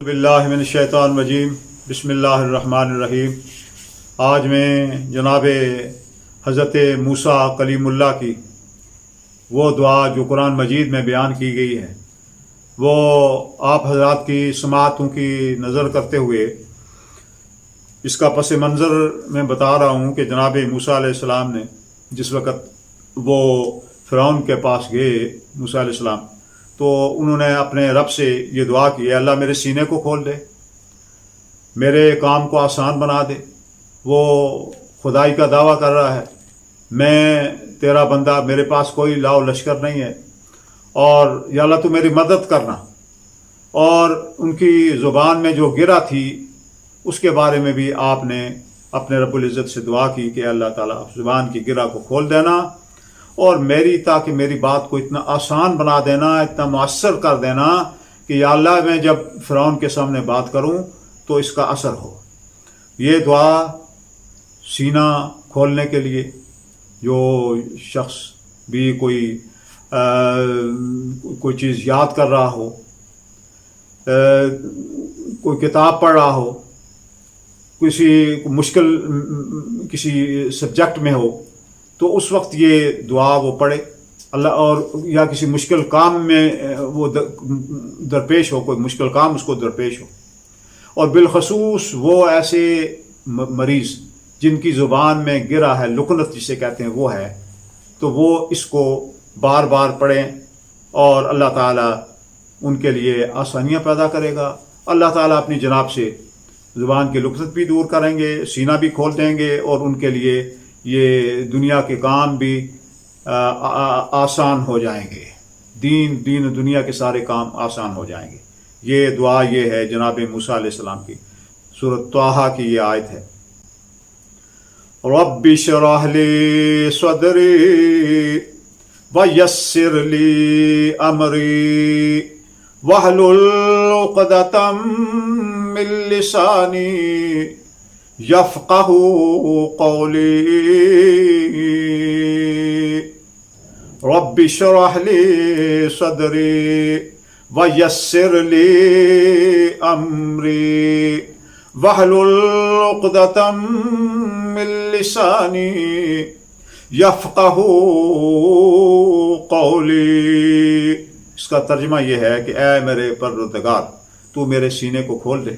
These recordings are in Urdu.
باللہ من الشیطان الرجیم بسم اللہ الرحمن الرحیم۔ آج میں جناب حضرت موسیٰ کلیم اللہ کی وہ دعا جو قرآن مجید میں بیان کی گئی ہے وہ آپ حضرات کی سماعتوں کی نظر کرتے ہوئے اس کا پس منظر میں بتا رہا ہوں کہ جناب موسیٰ علیہ السلام نے جس وقت وہ فرعون کے پاس گئے موسیٰ علیہ السلام تو انہوں نے اپنے رب سے یہ دعا کی، اے اللہ میرے سینے کو کھول دے، میرے کام کو آسان بنا دے۔ وہ خدائی کا دعویٰ کر رہا ہے، میں تیرا بندہ، میرے پاس کوئی لاؤ لشکر نہیں ہے، اور یا اللہ تو میری مدد کرنا۔ اور ان کی زبان میں جو گرا تھی اس کے بارے میں بھی آپ نے اپنے رب العزت سے دعا کی کہ اللہ تعالیٰ زبان کی گرا کو کھول دینا اور تاکہ میری بات کو اتنا آسان بنا دینا، اتنا مؤثر کر دینا کہ یا اللہ میں جب فرعون کے سامنے بات کروں تو اس کا اثر ہو۔ یہ دعا سینہ کھولنے کے لیے جو شخص بھی کوئی چیز یاد کر رہا ہو، کوئی کتاب پڑھ رہا ہو، کسی سبجیکٹ میں ہو تو اس وقت یہ دعا وہ پڑھے اللہ، اور یا کسی مشکل کام میں وہ درپیش ہو، کوئی مشکل کام اس کو درپیش ہو، اور بالخصوص وہ ایسے مریض جن کی زبان میں گرا ہے، لکنت جسے کہتے ہیں وہ ہے، تو وہ اس کو بار بار پڑھیں اور اللہ تعالیٰ ان کے لیے آسانیاں پیدا کرے گا۔ اللہ تعالیٰ اپنی جناب سے زبان کی لکنت بھی دور کریں گے، سینہ بھی کھول دیں گے، اور ان کے لیے یہ دنیا کے کام بھی آسان ہو جائیں گے، دین دنیا کے سارے کام آسان ہو جائیں گے۔ یہ دعا یہ ہے جناب موسیٰ علیہ السلام کی، سورۃ طٰہٰ کی یہ آیت ہے، رب اشرح لی صدری ویسر لی امری واحلل عقدۃ من لسانی یفقہوا قولی رب اشرح لی صدری ویسر لی امری واحلل عقدۃ من لسانی یفقہوا قولی۔ اس کا ترجمہ یہ ہے کہ اے میرے پروردگار، تو میرے سینے کو کھول دے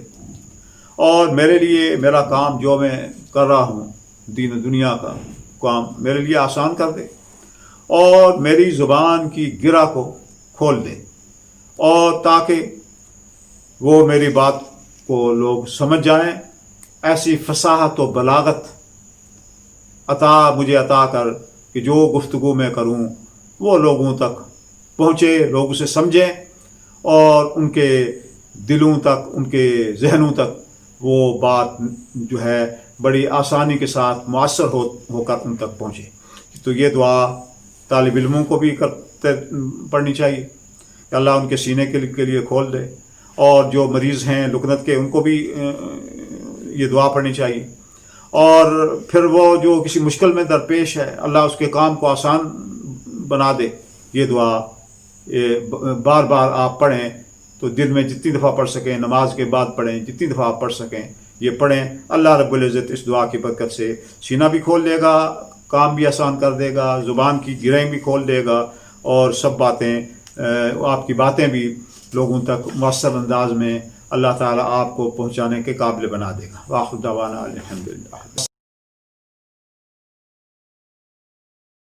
اور میرے لیے میرا کام جو میں کر رہا ہوں، دین و دنیا کا کام میرے لیے آسان کر دے، اور میری زبان کی گرا کو کھول دے، اور تاکہ وہ میری بات کو لوگ سمجھ جائیں، ایسی فصاحت و بلاغت مجھے عطا کر کہ جو گفتگو میں کروں وہ لوگوں تک پہنچے، لوگ اسے سمجھیں، اور ان کے دلوں تک، ان کے ذہنوں تک وہ بات جو ہے بڑی آسانی کے ساتھ مؤثر ہو کر ان تک پہنچے۔ تو یہ دعا طالب علموں کو بھی پڑھنی چاہیے کہ اللہ ان کے سینے کے لیے کھول دے، اور جو مریض ہیں لکنت کے ان کو بھی یہ دعا پڑھنی چاہیے، اور پھر وہ جو کسی مشکل میں درپیش ہے اللہ اس کے کام کو آسان بنا دے۔ یہ دعا بار بار آپ پڑھیں، تو دن میں جتنی دفعہ پڑھ سکیں، نماز کے بعد پڑھیں، جتنی دفعہ آپ پڑھ سکیں یہ پڑھیں۔ اللہ رب العزت اس دعا کی برکت سے سینہ بھی کھول دے گا، کام بھی آسان کر دے گا، زبان کی گرہیں بھی کھول دے گا، اور سب باتیں آپ کی باتیں بھی لوگوں تک مؤثر انداز میں اللہ تعالیٰ آپ کو پہنچانے کے قابل بنا دے گا۔ وآخر دعوانا الحمدللہ۔